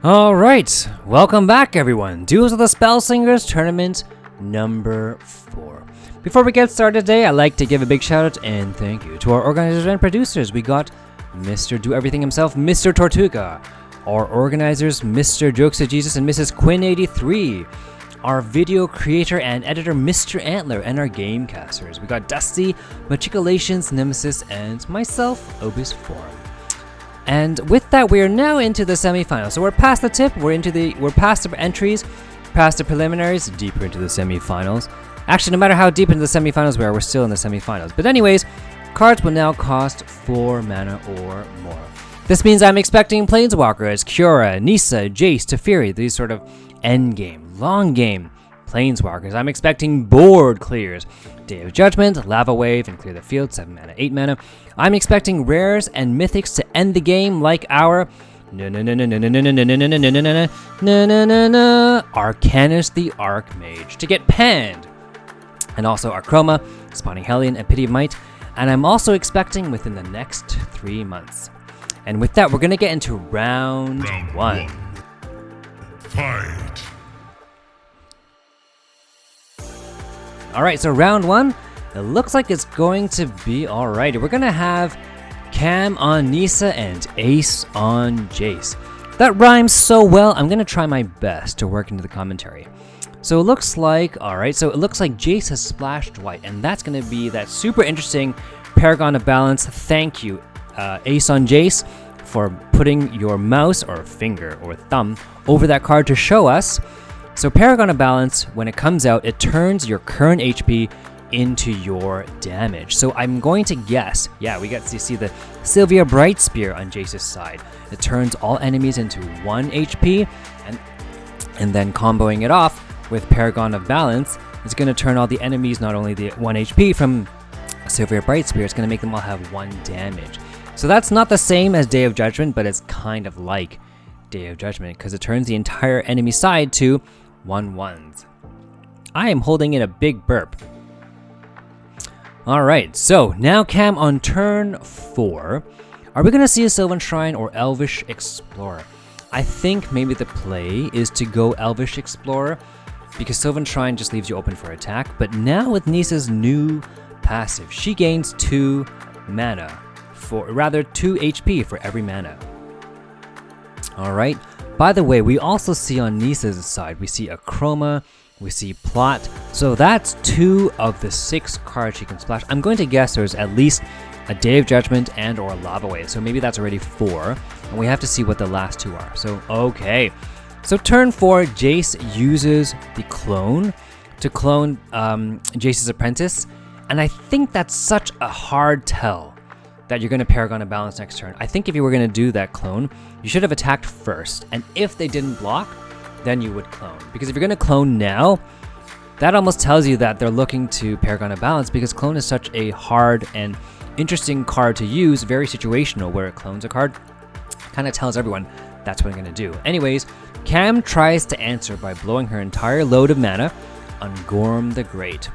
Alright, welcome back everyone. Duels of the Spellslingers Tournament number 4. Before we get started today, I'd like to give a big shout out and thank you to our organizers and producers. We got Mr. Do Everything himself, Mr. Tortuga. Our organizers, Mr. Jokes of Jesus and Mrs. Quinn83. Our video creator and editor, Mr. Antler, and our game casters. We got Dusty, Matriculations, Nemesis, and myself, Obus 4. And with that, we are now into the semifinals. So we're past the tip, we're past the entries, past the preliminaries, deeper into the semifinals. Actually, no matter how deep into the semifinals we are, we're still in the semifinals. But anyways, cards will now cost 4 mana or more. This means I'm expecting planeswalkers, Kiora, Nissa, Jace, Teferi, these sort of end game, long game planeswalkers. I'm expecting board clears. Day of Judgment, Lava Wave, and clear the field, 7 mana, 8 mana. I'm expecting rares and mythics to end the game like our Arcanus the Archmage to get panned. And also Archroma, Spawning Hellion, and Pity of Might. And I'm also expecting within the next 3 months. And with that, we're going to get into round 1. Fight! Alright, so round 1, it looks like it's going to be alright. We're going to have Cammm on Nissa and Ace on Jace. That rhymes so well, I'm going to try my best to work into the commentary. So it looks like, alright, so it looks like Jace has splashed white, and that's going to be that super interesting Paragon of Balance. Thank you, Ace on Jace, for putting your mouse or finger or thumb over that card to show us. So Paragon of Balance, when it comes out, it turns your current HP into your damage. So I'm going to guess, yeah, we get to see the Sylvia Bright Spear on Jace's side. It turns all enemies into 1 HP, and then comboing it off with Paragon of Balance, it's going to turn all the enemies, not only the 1 HP from Sylvia Bright Spear, it's going to make them all have 1 damage. So that's not the same as Day of Judgment, but it's kind of like Day of Judgment, because it turns the entire enemy side to 1/1s. I am holding in a big burp. Alright, so now Cammm on turn 4. Are we going to see a Sylvan Shrine or Elvish Explorer? I think maybe the play is to go Elvish Explorer, because Sylvan Shrine just leaves you open for attack. But now with Nissa's new passive, she gains 2 mana, rather 2 HP for every mana. Alright, by the way, we also see on Nissa's side, we see Achroma, we see Plot, so that's 2 of the 6 cards she can splash. I'm going to guess there's at least a Day of Judgment and or a Lava Wave, so maybe that's already 4, and we have to see what the last 2 are. So, okay. So turn 4, Jace uses the clone to clone Jace's Apprentice, and I think that's such a hard tell that you're going to Paragon of Balance next turn. I think if you were going to do that clone, you should have attacked first, and if they didn't block, then you would clone. Because if you're going to clone now, that almost tells you that they're looking to Paragon of Balance, because clone is such a hard and interesting card to use, very situational, where it clones a card. Kind of tells everyone that's what I'm going to do. Anyways, Cammm tries to answer by blowing her entire load of mana on Gorm the Great.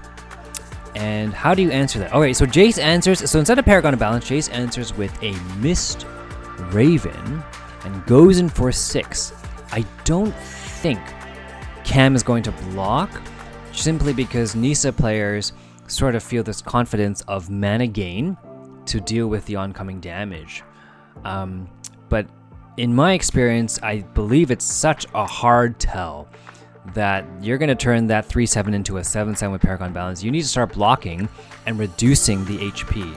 And how do you answer that? Okay, so Jace answers, so instead of Paragon of Balance, Jace answers with a Mist Raven and goes in for 6. I don't think Cammm is going to block, simply because Nissa players sort of feel this confidence of mana gain to deal with the oncoming damage. But in my experience, I believe it's such a hard tell that you're going to turn that 3/7 into a 7/7 with Paragon Balance. You need to start blocking and reducing the HP.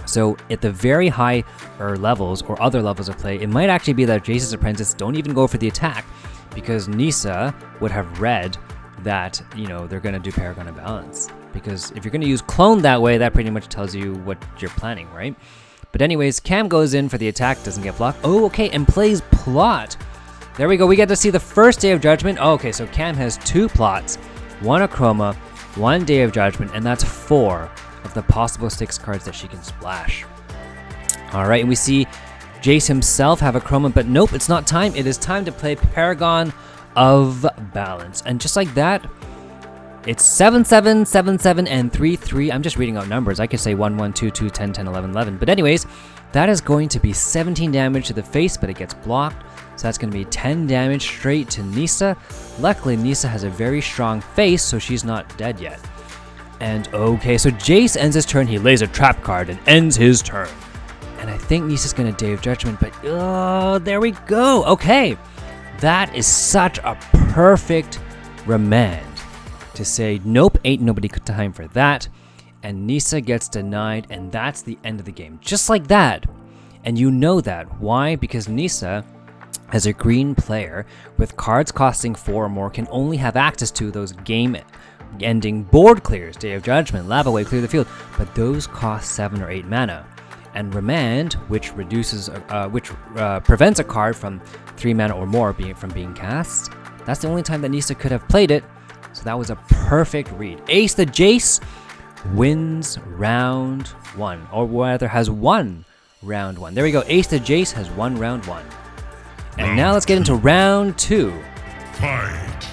So at the very higher levels or other levels of play, it might actually be that Jace's Apprentice don't even go for the attack, because Nissa would have read that, you know, they're going to do Paragon of Balance. Because if you're going to use clone that way, that pretty much tells you what you're planning, right? But anyways, Cammm goes in for the attack, doesn't get blocked. Oh, okay, and plays Plot. There we go, we get to see the first Day of Judgment. Oh, okay, so Cammm has 2 Plots, 1 Achroma, 1 Day of Judgment, and that's 4 of the possible 6 cards that she can splash. Alright, and we see Jace himself have Achroma, but nope, it's not time. It is time to play Paragon of Balance. And just like that, it's 7/7, 7/7, and 3/3. I'm just reading out numbers. I could say 1, 1, 2, 2, 10, 10, 11, 11. But anyways, that is going to be 17 damage to the face, but it gets blocked. So that's going to be 10 damage straight to Nissa. Luckily, Nissa has a very strong face, so she's not dead yet. And okay, so Jace ends his turn. He lays a trap card and ends his turn. And I think Nissa's going to Day of Judgment, but oh, there we go. Okay, that is such a perfect remand to say, nope, ain't nobody got time for that. And Nissa gets denied, and that's the end of the game. Just like that. And you know that. Why? Because Nissa, as a green player, with cards costing 4 or more, can only have access to those game-ending board clears, Day of Judgment, Lava Wave, Clear the Field, but those cost 7 or 8 mana. And Remand, which prevents a card from 3 mana or more from being cast, that's the only time that Nissa could have played it, so that was a perfect read. Ace the Jace wins round 1, or rather has won round 1. There we go, Ace the Jace has won round 1. And now let's get into round 2. Fight.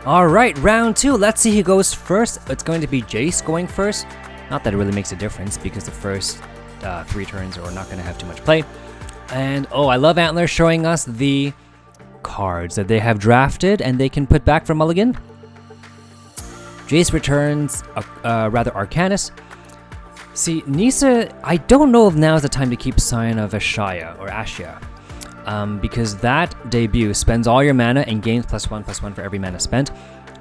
Alright, round 2. Let's see who goes first. It's going to be Jace going first. Not that it really makes a difference because the first 3 turns are not going to have too much play. And oh, I love Antler showing us the cards that they have drafted and they can put back for Mulligan. Jace returns rather Arcanus. See, Nissa, I don't know if now is the time to keep Scion of Ashaya or Ashia. Because that debut spends all your mana and gains +1/+1 for every mana spent.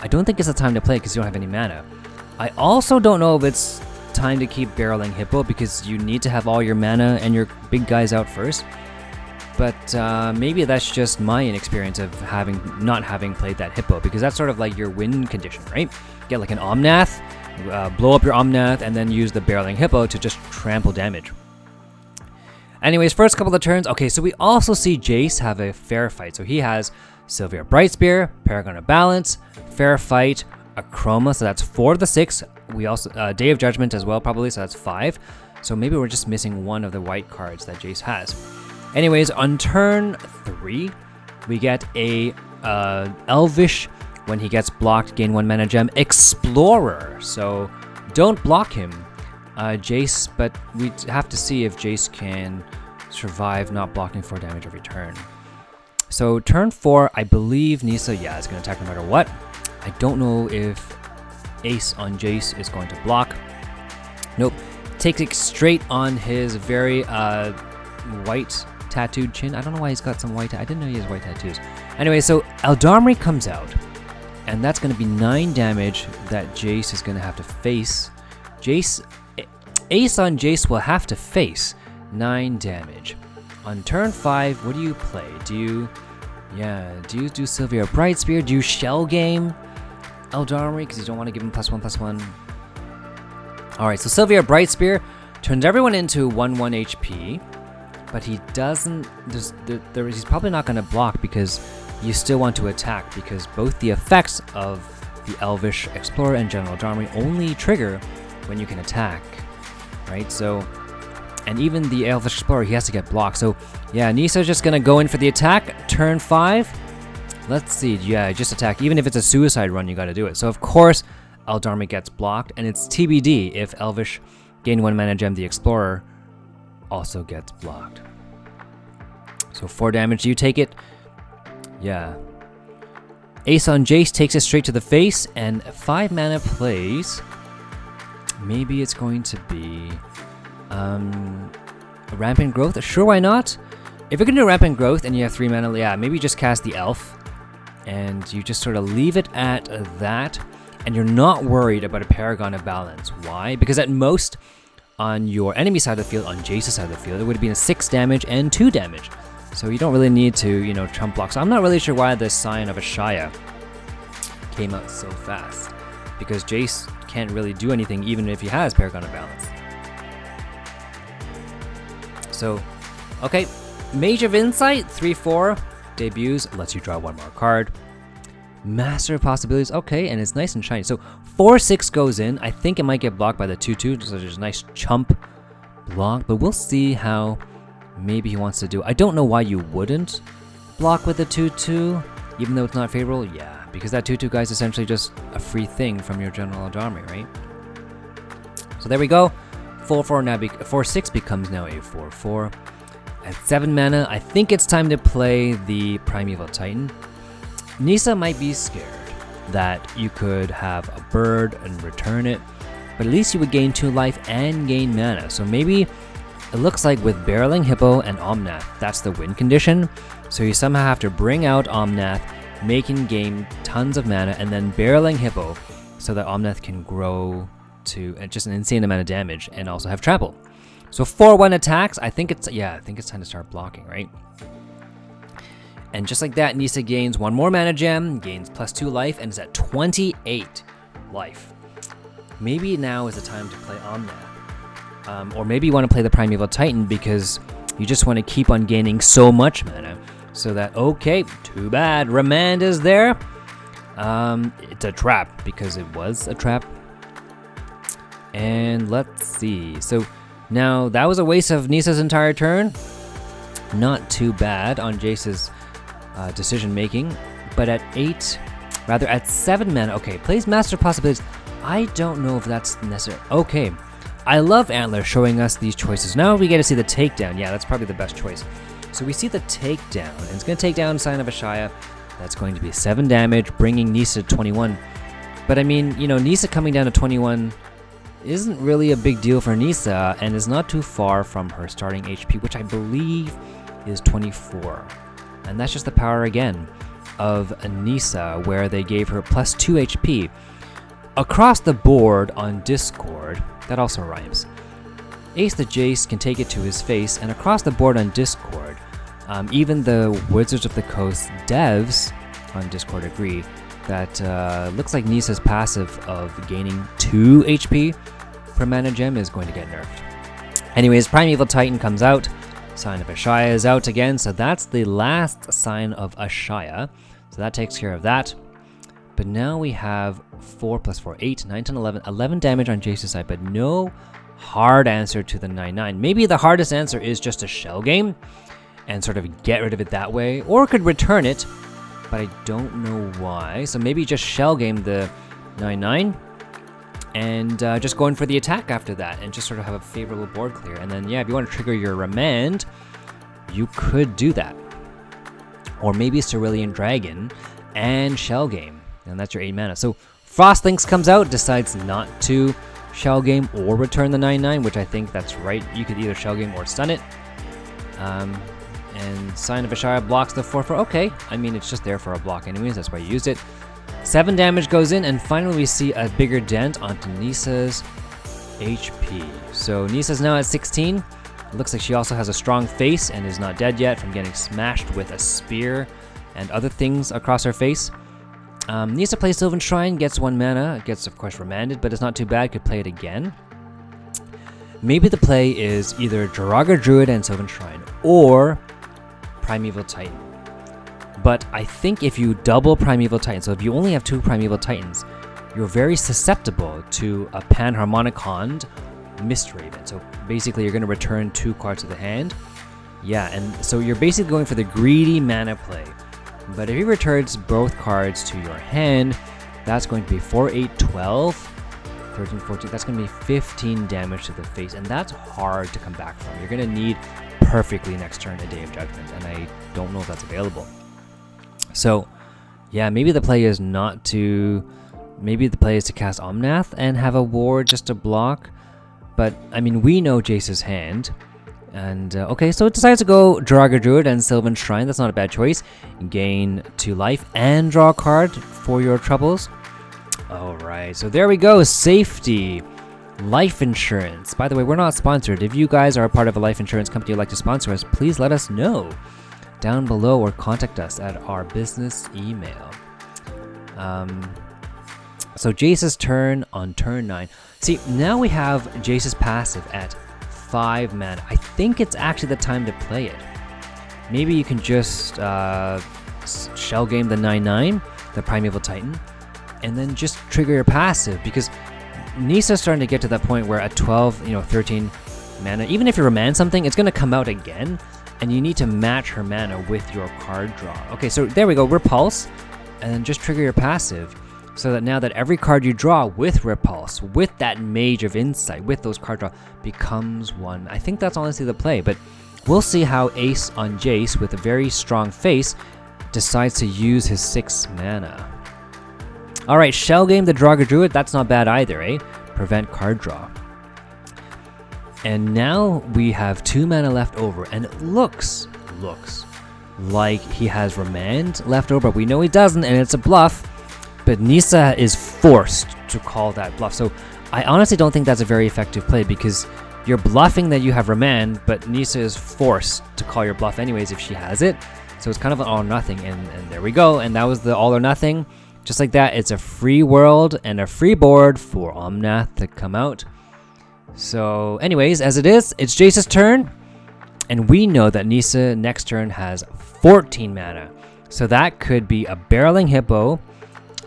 I don't think it's the time to play because you don't have any mana. I also don't know if it's time to keep barreling Hippo because you need to have all your mana and your big guys out first. But maybe that's just my inexperience of not having played that Hippo, because that's sort of like your win condition, right? Get like an Omnath, blow up your Omnath, and then use the barreling Hippo to just trample damage. Anyways, first couple of turns. Okay, so we also see Jace have a fair fight. So he has Sylvia Brightspear, Paragon of Balance, Fair Fight, Achroma, so that's 4 of the 6. We also Day of Judgment as well, probably, so that's 5. So maybe we're just missing one of the white cards that Jace has. Anyways, on turn 3, we get a Elvish, when he gets blocked, gain 1 mana gem, Explorer. So don't block him, Jace, but we have to see if Jace can survive not blocking 4 damage every turn. So turn 4, I believe Nissa, is going to attack no matter what. I don't know if Ace on Jace is going to block. Nope. Takes it straight on his very white tattooed chin. I don't know why he's got some white. I didn't know he has white tattoos. Anyway, so Eldamri comes out, and that's going to be 9 damage that Jace is going to have to face. Ace on Jace will have to face 9 damage. On turn 5, what do you play? Do you do Sylvia Brightspear? Do you Shell Game Eldamri because you don't want to give him +1/+1? Alright, so Sylvia Brightspear turns everyone into 1/1 HP, but he doesn't. He's probably not going to block because you still want to attack, because both the effects of the Elvish Explorer and General Eldamri only trigger when you can attack, right? So, and even the Elvish Explorer, he has to get blocked. So yeah, Nissa's just gonna go in for the attack. Turn 5. Let's see. Yeah, just attack. Even if it's a suicide run, you gotta do it. So of course, Eldamri gets blocked, and it's TBD if Elvish gain 1 mana gem, the Explorer also gets blocked. So 4 damage. You take it. Yeah. Ace on Jace takes it straight to the face, and 5 mana plays. Maybe it's going to be a Rampant Growth. Sure, why not? If you're gonna do Rampant Growth and you have 3 mana, yeah, maybe just cast the Elf, and you just sort of leave it at that, and you're not worried about a Paragon of Balance. Why? Because at most, on your enemy side of the field, on Jace's side of the field, it would have been a 6 damage and 2 damage. So you don't really need to, trump block. So I'm not really sure why the Scion of Ashaya came out so fast, because Jace can't really do anything even if he has Paragon of Balance. So, okay, Mage of Insight, 3/4, debuts, lets you draw 1 more card. Master of Possibilities, okay, and it's nice and shiny. So 4/6 goes in. I think it might get blocked by the 2/2, so there's a nice chump block, but we'll see how maybe he wants to do. I don't know why you wouldn't block with the 2/2, even though it's not favorable. Yeah, because that 2/2 guy is essentially just a free thing from your General Eldamri, right? So there we go. 4/4 now 4/6 becomes now a 4/4. At 7 mana, I think it's time to play the Primeval Titan. Nisa might be scared that you could have a bird and return it, but at least you would gain 2 life and gain mana. So maybe it looks like with Barreling Hippo and Omnath, that's the win condition. So you somehow have to bring out Omnath, making game tons of mana, and then Barreling Hippo so that Omnath can grow to just an insane amount of damage and also have trample. So 4/1 attacks, I think it's time to start blocking, right? And just like that, Nisa gains 1 more mana gem, gains +2 life, and is at 28 life. Maybe now is the time to play Omnath. Or maybe you want to play the Primeval Titan because you just want to keep on gaining so much mana. So that, okay, too bad, Remand is there. It's a trap, because it was a trap. And let's see. So now that was a waste of Nisa's entire turn. Not too bad on Jace's decision making, but at 7 mana, okay, plays Master Possibilities. I don't know if that's necessary. Okay, I love Antler showing us these choices. Now we get to see the takedown. Yeah, that's probably the best choice. So we see the takedown, and it's going to take down Sign of Ashaya. That's going to be 7 damage, bringing Nisa to 21. But I mean, you know, Nisa coming down to 21 isn't really a big deal for Nisa, and is not too far from her starting HP, which I believe is 24. And that's just the power again of Nisa, where they gave her +2 HP. Across the board on Discord, that also rhymes, Ace the Jace can take it to his face, and across the board on Discord, even the Wizards of the Coast devs on Discord agree that looks like Nisa's passive of gaining 2 HP per mana gem is going to get nerfed. Anyways, Primeval Titan comes out. Sign of Ashaya is out again, so that's the last Sign of Ashaya. So that takes care of that. But now we have 4 + 4, 8, 9, 10, 11. 11 damage on Jace's side, but no hard answer to the 9/9. Maybe the hardest answer is just a shell game and sort of get rid of it that way, or could return it, but I don't know why. So maybe just shell game the 9/9 and just go in for the attack after that and just sort of have a favorable board clear. And then, yeah, if you want to trigger your Remand, you could do that. Or maybe Cerulean Dragon and shell game, and that's your 8 mana. So Frostlinks comes out, decides not to shell game or return the 9/9, which I think that's right. You could either shell game or stun it. And Sign of Ashaya blocks the 4/4. Okay, I mean, it's just there for a block anyways, that's why you used it. 7 damage goes in, and finally we see a bigger dent onto Nisa's HP. So Nisa's now at 16. It looks like she also has a strong face and is not dead yet from getting smashed with a spear and other things across her face. Nisa plays Sylvan Shrine, gets 1 mana, gets of course remanded, but it's not too bad, could play it again. Maybe the play is either Jiraga Druid and Sylvan Shrine, or Primeval Titan. But I think if you double Primeval Titan, so if you only have 2 Primeval Titans, you're very susceptible to a Panharmonicon Mistraven. So basically you're going to return 2 cards to the hand. Yeah, and so you're basically going for the greedy mana play. But if he returns both cards to your hand, that's going to be 4, 8, 12, 13, 14. That's going to be 15 damage to the face, and that's hard to come back from. You're going to need perfectly next turn a Day of Judgment, and I don't know if that's available. So, yeah, maybe the play is not to... Maybe the play is to cast Omnath and have a ward just to block. But, I mean, we know Jace's hand. And, okay, so it decides to go Jiraga Druid and Sylvan Shrine. That's not a bad choice. Gain 2 life and draw a card for your troubles. Alright, so there we go. Safety. Life insurance. By the way, we're not sponsored. If you guys are a part of a life insurance company who'd like to sponsor us, please let us know down below or contact us at our business email. So Jace's turn on turn 9. See, now we have Jace's passive at 5 mana. I think it's actually the time to play it. Maybe you can just shell game the 9/9, the Primeval Titan, and then just trigger your passive, because Nisa's starting to get to that point where at 12, 13 mana, even if you remand something, it's going to come out again, and you need to match her mana with your card draw. Okay, so there we go, Repulse, and then just trigger your passive, so that now that every card you draw with Repulse, with that Mage of Insight, with those card draw, becomes 1. I think that's honestly the play, but We'll see how Ace on Jace with a very strong face decides to use his 6 mana. Alright, Shell Game the Draugr Druid, that's not bad either, eh? Prevent card draw. And now we have 2 mana left over, and it looks like he has Remand left over. We know he doesn't, and it's a bluff, but Nissa is forced to call that bluff. So I honestly don't think that's a very effective play, because you're bluffing that you have Remand, but Nissa is forced to call your bluff anyways if she has it. So it's kind of an all or nothing, and there we go. And that was the all or nothing. Just like that, it's a free world and a free board for Omnath to come out. So anyways, as it is, it's Jace's turn. And we know that Nissa next turn has 14 mana. So that could be a Barreling Hippo,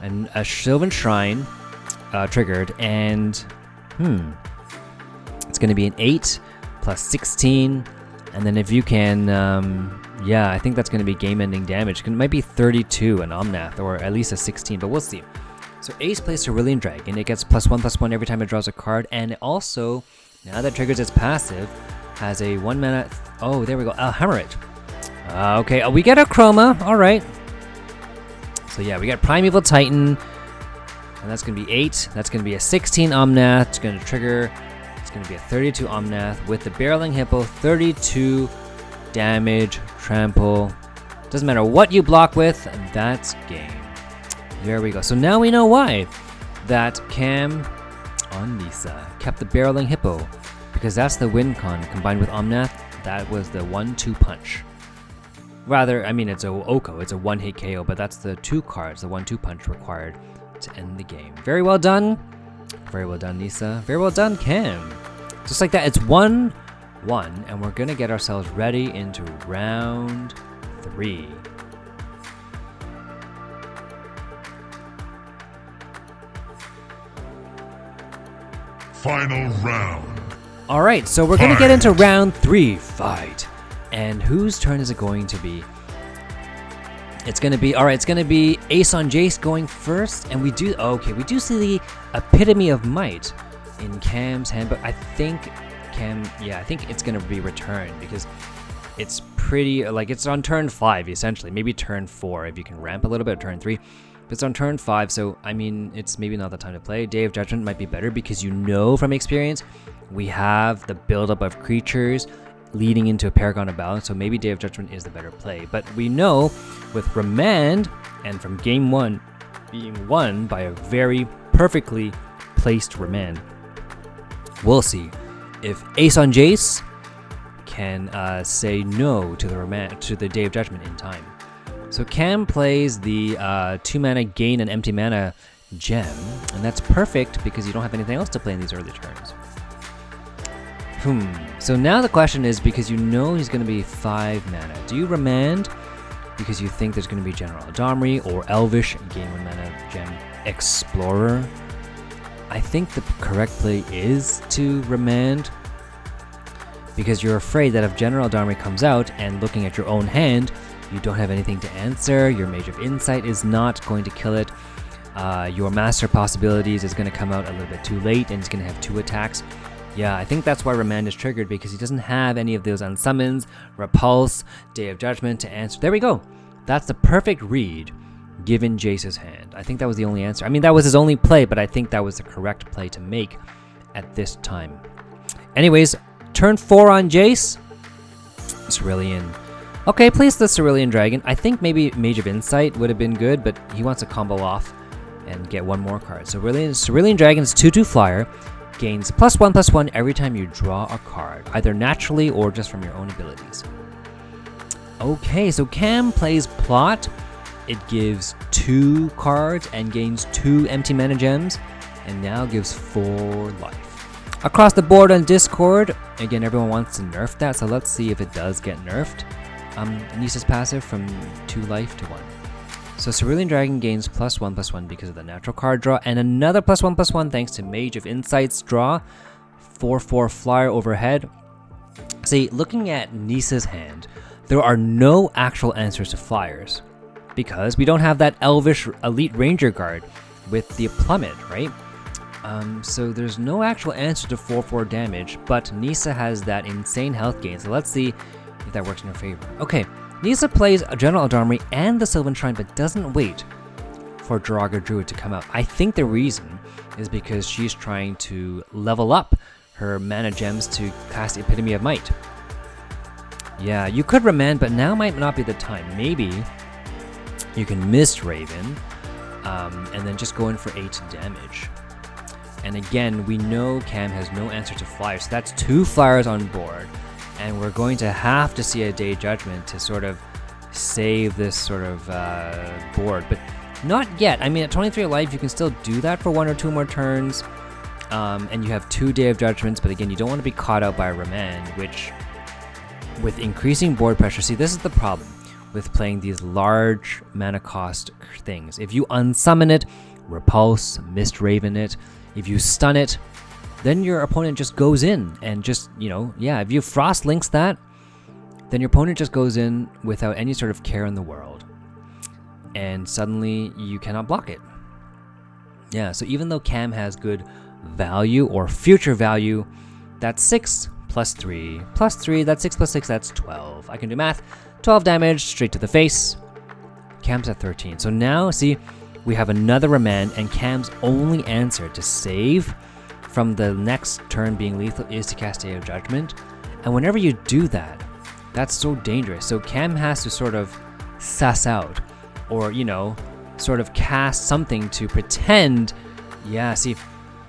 and a Sylvan Shrine triggered, and it's going to be an 8 plus 16. And then if you can, yeah, I think that's going to be game-ending damage. It might be 32 an Omnath, or at least a 16, but we'll see. So Ace plays Cerulean Dragon. It gets +1/+1 every time it draws a card, and it also, now that triggers its passive, has a 1 mana. Oh, there we go. Hammer it. Okay, we get a Chroma. All right. So yeah, we got Primeval Titan, and that's going to be 8. That's going to be a 16 Omnath. It's going to trigger. It's going to be a 32 Omnath with the Barreling Hippo, 32 damage, trample. Doesn't matter what you block with, that's game. There we go. So now we know why that Cammm on Nissa kept the Barreling Hippo, because that's the win con combined with Omnath. That was the 1-2 punch. Rather, I mean, it's a Oko, it's a 1-hit KO, but that's the 2 cards, the 1-2 punch required to end the game. Very well done. Very well done, Nissa. Very well done, Cammm. Just like that, it's 1-1, and we're gonna get ourselves ready into round 3. Final round. All right, so we're gonna get into round 3. Fight. And whose turn is it going to be? It's gonna be, all right, it's gonna be Ace on Jace going first, and we do see the epitome of might in Camm's hand, but I think I think it's gonna be returned, because it's pretty, like, it's on turn 5 essentially, maybe turn 4 if you can ramp a little bit, turn 3. But it's on turn 5, so I mean, it's maybe not the time to play. Day of Judgment might be better, because you know from experience we have the buildup of creatures leading into a Paragon of Balance, so maybe Day of Judgment is the better play. But we know with Remand, and from game 1 being won by a very perfectly placed Remand, we'll see if Ace on Jace can say no to the Remand, to the Day of Judgment in time. So Cammm plays the 2 mana gain an empty mana gem, and that's perfect because you don't have anything else to play in these early turns. So now the question is, because you know he's going to be 5 mana, do you Remand because you think there's going to be General Domri or Elvish gain 1 mana gem Explorer? I think the correct play is to Remand, because you're afraid that if General Domri comes out and looking at your own hand, you don't have anything to answer, your Mage of Insight is not going to kill it, your Master Possibilities is going to come out a little bit too late and it's going to have 2 attacks. Yeah, I think that's why Remand is triggered, because he doesn't have any of those Unsummons, Repulse, Day of Judgment to answer. There we go. That's the perfect read given Jace's hand. I think that was the only answer. I mean, that was his only play, but I think that was the correct play to make at this time. Anyways, turn 4 on Jace. Cerulean. Okay, place the Cerulean Dragon. I think maybe Mage of Insight would have been good, but he wants to combo off and get 1 more card. So Cerulean Dragon is 2/2 flyer. Gains +1/+1 every time you draw a card, either naturally or just from your own abilities. Okay, so Cammm plays Plot. It gives 2 cards and gains 2 empty mana gems, and now gives 4 life. Across the board on Discord, again, everyone wants to nerf that, so let's see if it does get nerfed. Nissa's passive from 2 life to 1. So Cerulean Dragon gains +1/+1 because of the natural card draw, and another +1/+1 thanks to Mage of Insight's draw. 4/4 flyer overhead. See, looking at Nissa's hand, there are no actual answers to flyers, because we don't have that Elvish Elite Ranger card with the Plummet, right? So there's no actual answer to 4/4 damage, but Nissa has that insane health gain. So let's see if that works in your favor. Okay, Nisa plays a General Eldarmri and the Sylvan Shrine, but doesn't wait for Draugr Druid to come out. I think the reason is because she's trying to level up her mana gems to cast Epitome of Might. Yeah, you could remand, but now might not be the time. Maybe you can Mist Raven, and then just go in for 8 damage. And again, we know Cammm has no answer to flyers, so that's 2 flyers on board. And we're going to have to see a Day of Judgment to sort of save this sort of board. But not yet. I mean, at 23 life, you can still do that for 1 or 2 more turns. And you have 2 Day of Judgments, but again, you don't want to be caught out by a remand, which, with increasing board pressure, see, this is the problem with playing these large mana cost things. If you unsummon it, repulse, Mist Raven it, if you stun it, then your opponent just goes in and just, if you Frost Links that, then your opponent just goes in without any sort of care in the world. And suddenly you cannot block it. Yeah, so even though Cammm has good value or future value, that's 6 plus 3 plus 3, that's 6 plus 6, that's 12. I can do math. 12 damage straight to the face. Camm's at 13. So now, see, we have another remand, and Camm's only answer to save from the next turn being lethal is to cast Day of Judgment. And whenever you do that, that's so dangerous. So Cammm has to sort of suss out, or, sort of cast something to pretend. Yeah, see,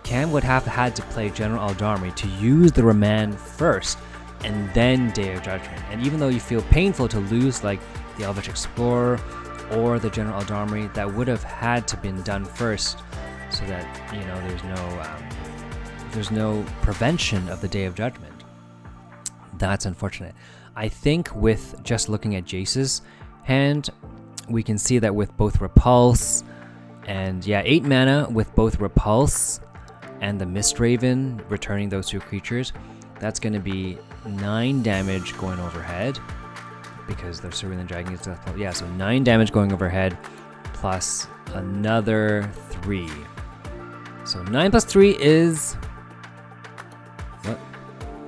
Cammm would have had to play General Eldarmri to use the remand first, and then Day of Judgment. And even though you feel painful to lose like the Elvish Explorer or the General Eldarmri, that would have had to been done first, so that there's no prevention of the Day of Judgment. That's unfortunate. I think with just looking at Jace's hand, we can see that with both Repulse and 8 mana with both Repulse and the Mist Raven, returning those 2 creatures, that's going to be 9 damage going overhead, because they're Cerulean Dragon is death. Yeah, so 9 damage going overhead, plus another 3. So 9 plus 3 is... What?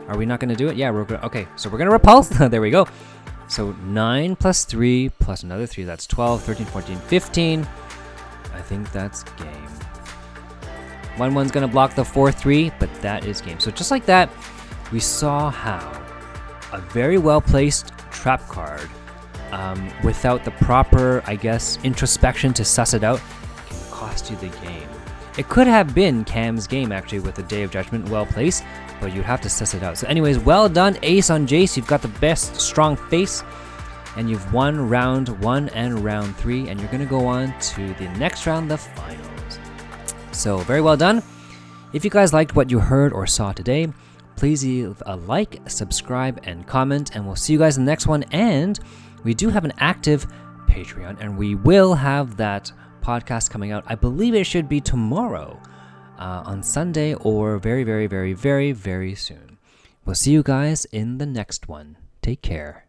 Are we not going to do it? Yeah, we're going to... Okay, so we're going to Repulse. There we go. So 9 plus 3 plus another 3, that's 12, 13, 14, 15. I think that's game. 1/1's going to block the 4/3, but that is game. So just like that, we saw how a very well-placed trap card, without the proper, introspection to suss it out, can cost you the game. It could have been Camm's game, actually, with the Day of Judgment well-placed, but you'd have to suss it out. So anyways, well done, Ace on Jace. You've got the best strong face, and you've won round 1 and round 3, and you're going to go on to the next round, the finals. So very well done. If you guys liked what you heard or saw today, please leave a like, subscribe, and comment, and we'll see you guys in the next one. And we do have an active Patreon, and we will have that podcast coming out. I believe it should be tomorrow, on Sunday, or very, very, very, very, very soon. We'll see you guys in the next one. Take care.